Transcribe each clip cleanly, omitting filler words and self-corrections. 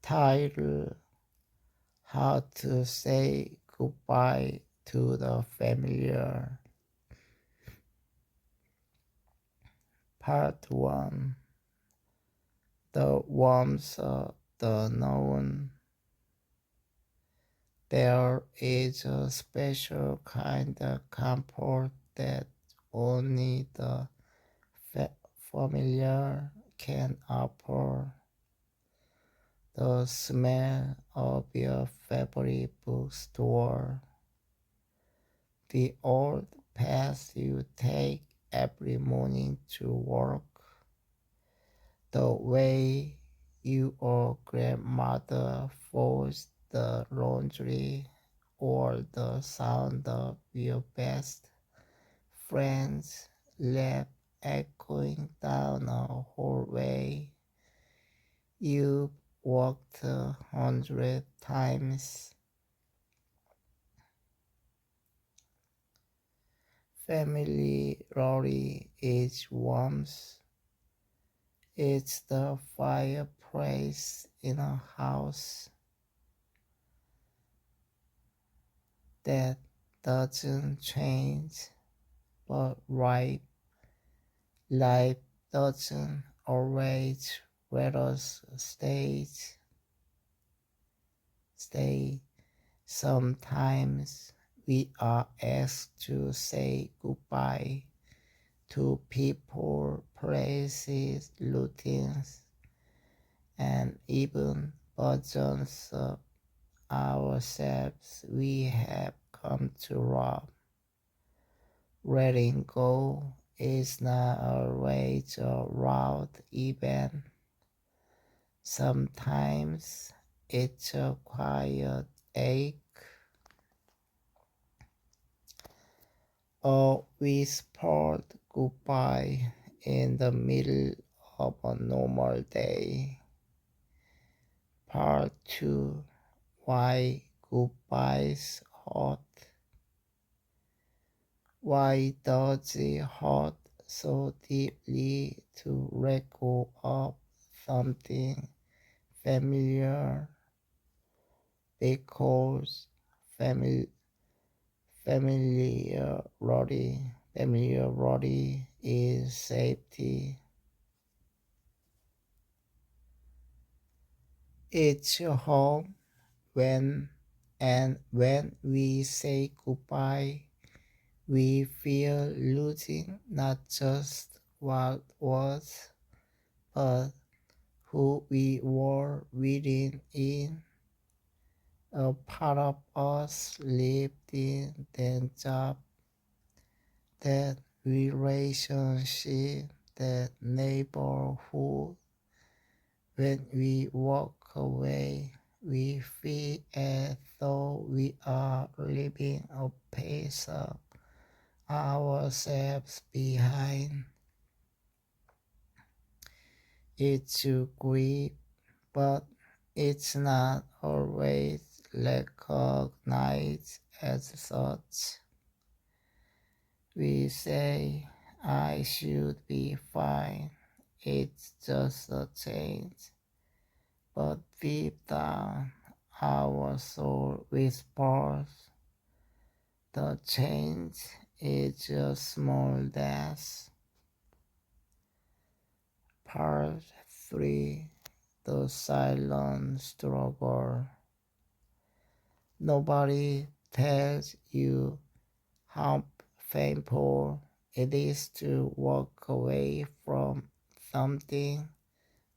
Title: How to say goodbye to the familiar. Part 1. The warmth of the known. There is a special kind of comfort that only the familiar can offer. The smell of your favorite bookstore, the old path you take every morning to work, the way your grandmother folds the laundry, or the sound of your best friend's laugh echoing down a hallway you walked 100 times. Familiarity is warmth. It's the fireplace in a house that doesn't change, but life doesn't always let us stay. Sometimes we are asked to say goodbye to people, places, routines, and even versions of ourselves we have come to love. Letting go is not always a loud event. Sometimes it's a quiet ache, a whispered goodbye in the middle of a normal day. Part 2. Why goodbyes hurt. Why does it hurt so deeply to let go of something familiar? Because familiarity is safety. It's your home. When we say goodbye, we feel losing not just what was, but who we were within in. A part of us lived in that job, that relationship, that neighborhood. When we walk away, we feel as though we are leaving a piece of ourselves behind. It's to grieve, but it's not always recognized as such. We say, I should be fine, it's just a change. But deep down, our soul whispers, the change is a small death. Part 3. The silent struggle. Nobody tells you how painful it is to walk away from something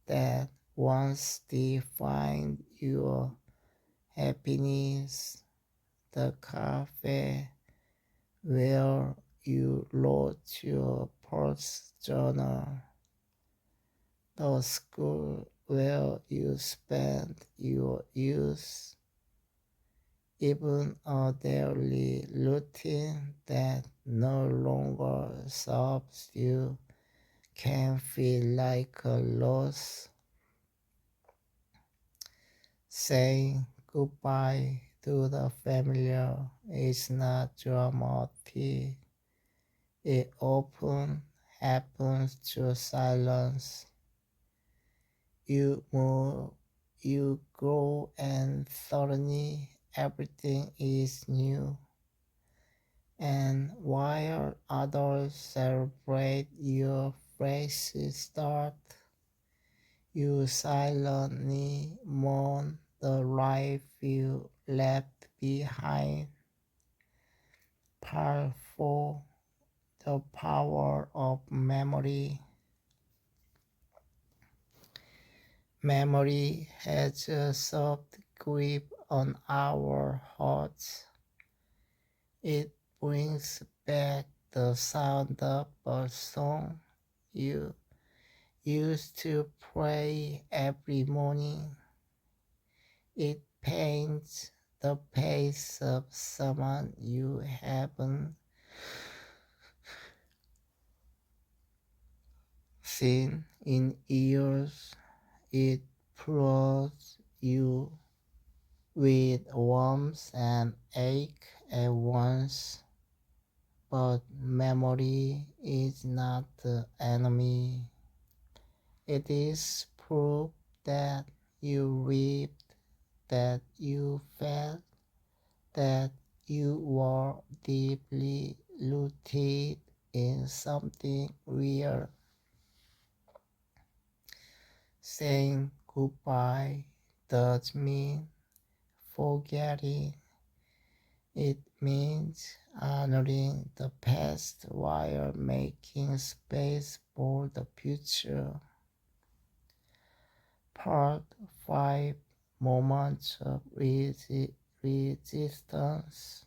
that once defined your happiness. The cafe where you wrote your first journal, the school where you spent your youth, even a daily routine that no longer serves you can feel like a loss. Saying goodbye to the familiar is not dramatic. It often happens through silence. You move you grow and suddenly everything is new. And while others celebrate your fresh start, you silently mourn the life you left behind. Part 4. The power of memory. Memory has a soft grip on our hearts. It brings back the sound of a song you used to play every morning. It paints the face of someone you haven't seen in years. It fills you with warmth and ache at once. But memory is not the enemy. It is proof that you lived, that you felt, that you were deeply rooted in something real. Saying goodbye does mean forgetting. It means honoring the past while making space for the future. Part 5. Moments of resistance.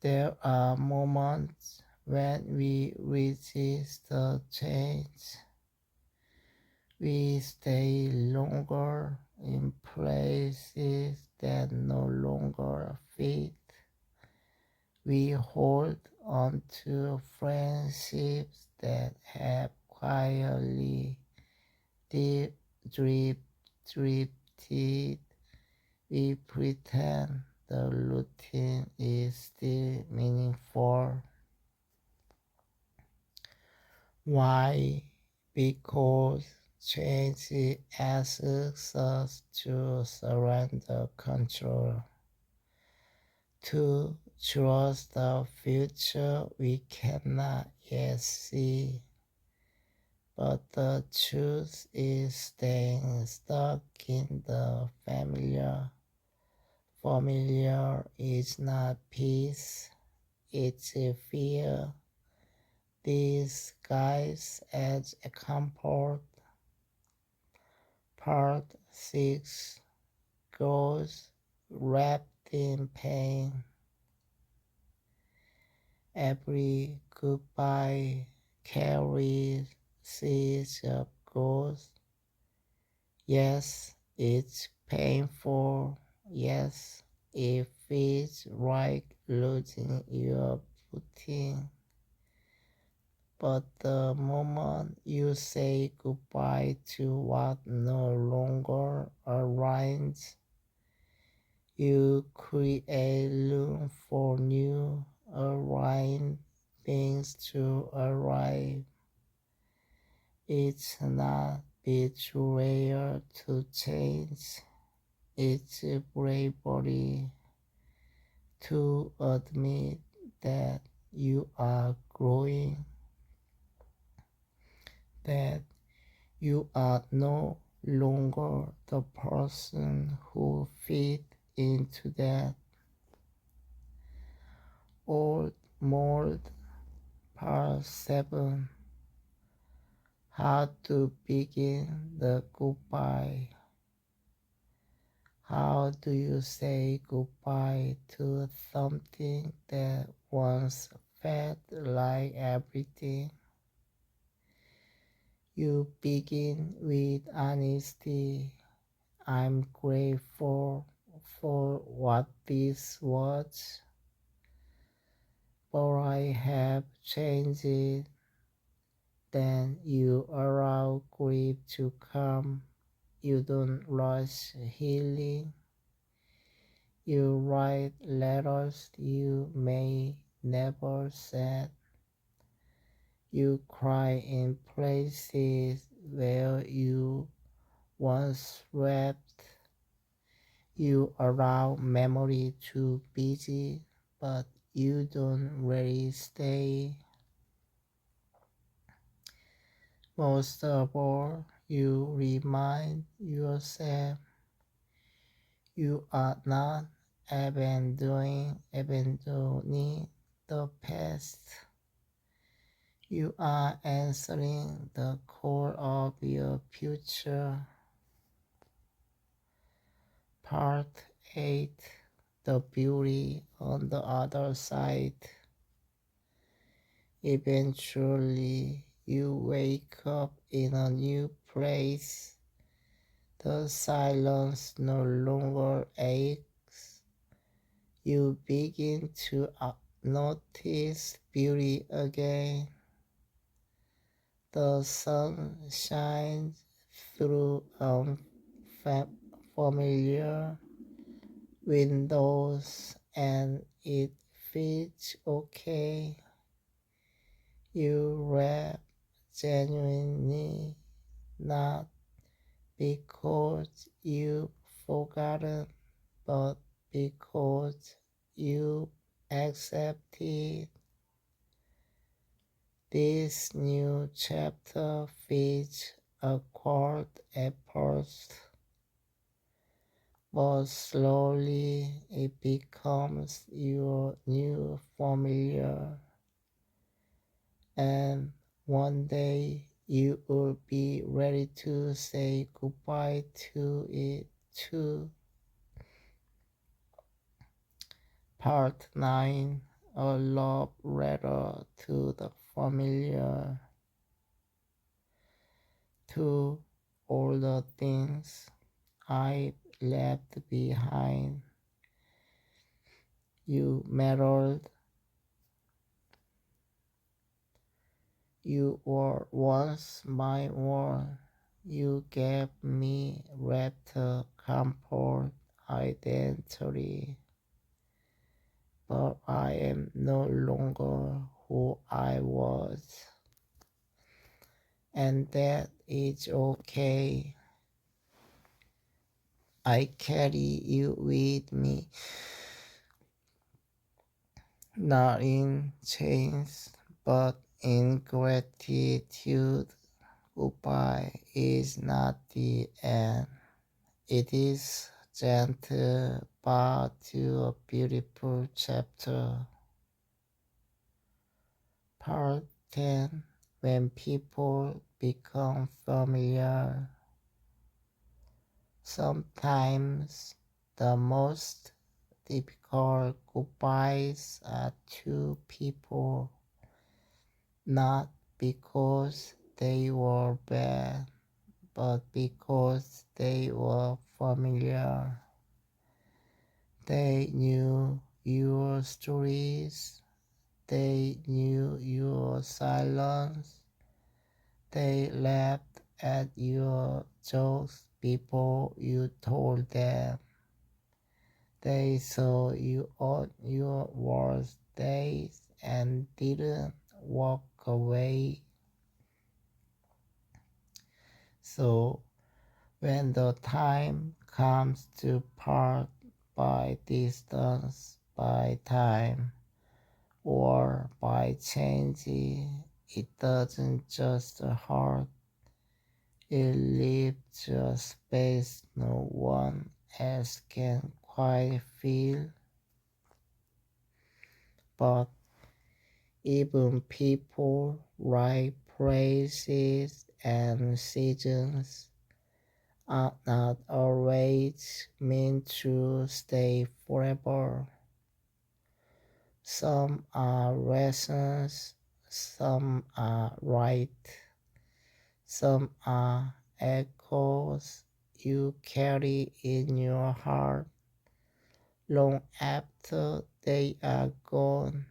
There are moments when we resist the change. We stay longer in places that no longer fit. We hold on to friendships that have quietly drifted. We pretend the routine is still meaningful. Why? Because change asks us to surrender control, to trust the future we cannot yet see. But the truth is staying stuck in the familiar. Familiar is not peace, it's a fear disguised as a comfort. Part 6. Growth wrapped in pain. Every goodbye carries seeds of growth. Yes, it's painful. Yes, it feels like losing your footing. But the moment you say goodbye to what no longer aligns, you create room for new aligned things to arrive. It's not betrayal to change, it's a bravery to admit that you are growing, that you are no longer the person who fit into that old mold. Part 7. How to begin the goodbye. How do you say goodbye to something that once felt like everything? You begin with honesty. I'm grateful for what this was, but I have changed. Then you allow grief to come. You don't rush healing. You write letters you may never send. You cry in places where you once wrapped. You allow memory to busy, but you don't really stay. Most of all, you remind yourself you are not abandoning the past. You are answering the core of your future. Part 8. The beauty on the other side. Eventually, you wake up in a new place. The silence no longer aches. You begin to notice beauty again. The sun shines through familiar windows and it feels okay. You rap genuinely, not because you've forgotten, but because you accepted. This new chapter feels awkward at first, but slowly it becomes your new familiar. And one day you will be ready to say goodbye to it too. Part 9. A love letter to the familiar. To all the things I left behind. You mattered. You were once my world. You gave me rapture, comfort, identity. But I am no longer who I was. And that is okay. I carry you with me, not in chains, but in gratitude. Goodbye is not the end. It is gentle but to a beautiful chapter. Part 10. When people become familiar. Sometimes the most difficult goodbyes are to people, not because they were bad, but because they were familiar. They knew your stories, they knew your silence, they laughed at your jokes before you told them. They saw you on your worst days and didn't walk away. So when the time comes to part by distance, by time, or by change, it doesn't just hurt. It leaves a space no one else can quite feel. But even people, right places, and seasons are not always meant to stay forever. Some are lessons, some are right, some are echoes you carry in your heart long after they are gone.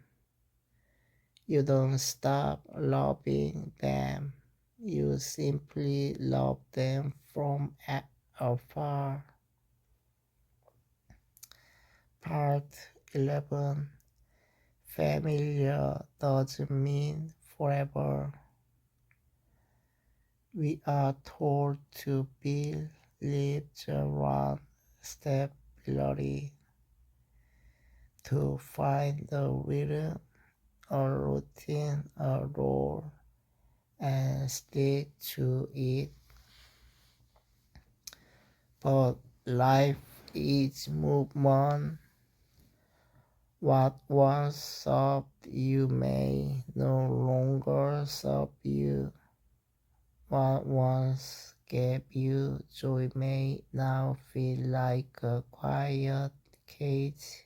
You don't stop loving them, you simply love them from afar. Part 11. Familiar doesn't mean forever. We are told to believe the wrong stability, to find the rhythm, a routine, a role, and stick to it. But life is movement. What once served you may no longer serve you. What once gave you joy may now feel like a quiet cage.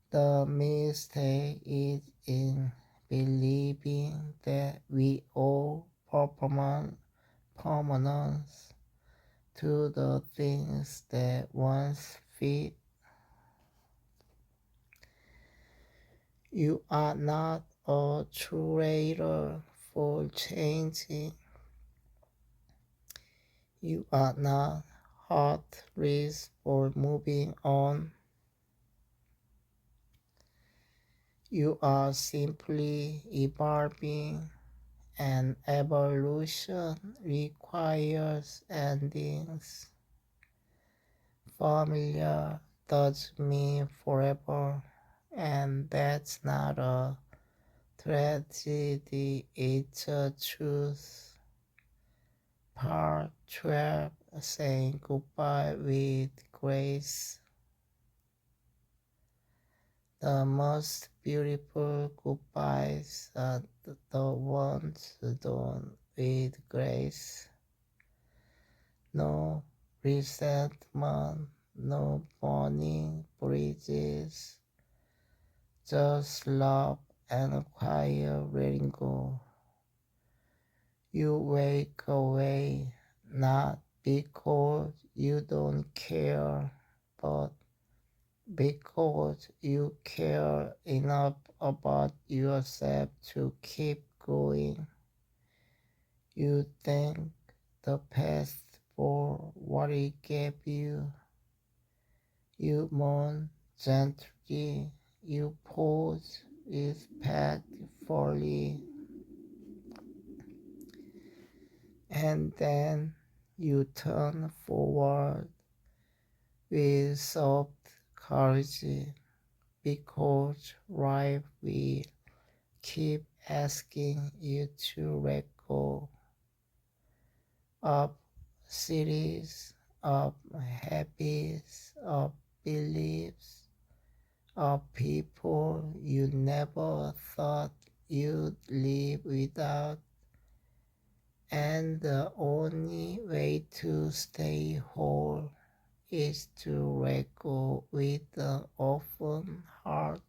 The mistake is in believing that we owe permanence to the things that once fit. You are not a curator for changing. You are not heart risk for moving on. You are simply evolving, and evolution requires endings. Familiar does mean forever, and that's not a tragedy, it's a truth. Part 12, saying goodbye with grace. The most beautiful goodbyes are the ones done with grace. No resentment, no burning bridges, just love and quiet letting go. You wake away not because you don't care, but because you care enough about yourself to keep going. You thank the past for what it gave you. You mourn gently. You pause respectfully. And then you turn forward with soft courage, because life will keep asking you to let go of cities, of habits, of beliefs, of people you never thought you'd live without. And the only way to stay whole is to let go with an open heart,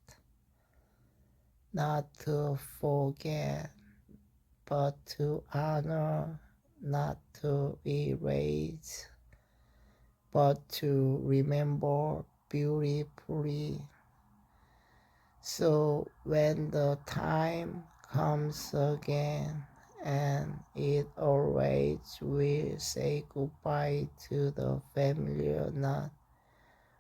not to forget, but to honor, not to erase, but to remember beautifully. So when the time comes again, and it always will say goodbye to the familiar, not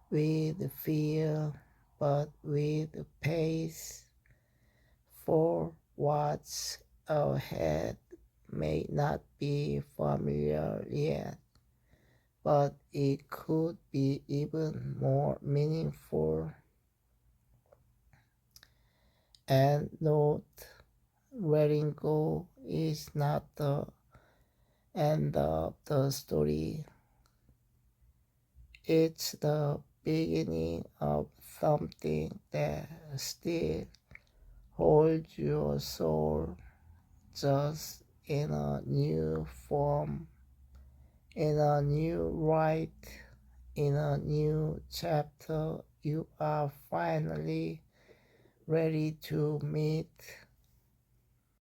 with fear, but with pace, for what's ahead may not be familiar yet, but it could be even more meaningful. And note, letting go is not the end of the story. It's the beginning of something that still holds your soul, just in a new form, in a new light, in a new chapter. You are finally ready to meet.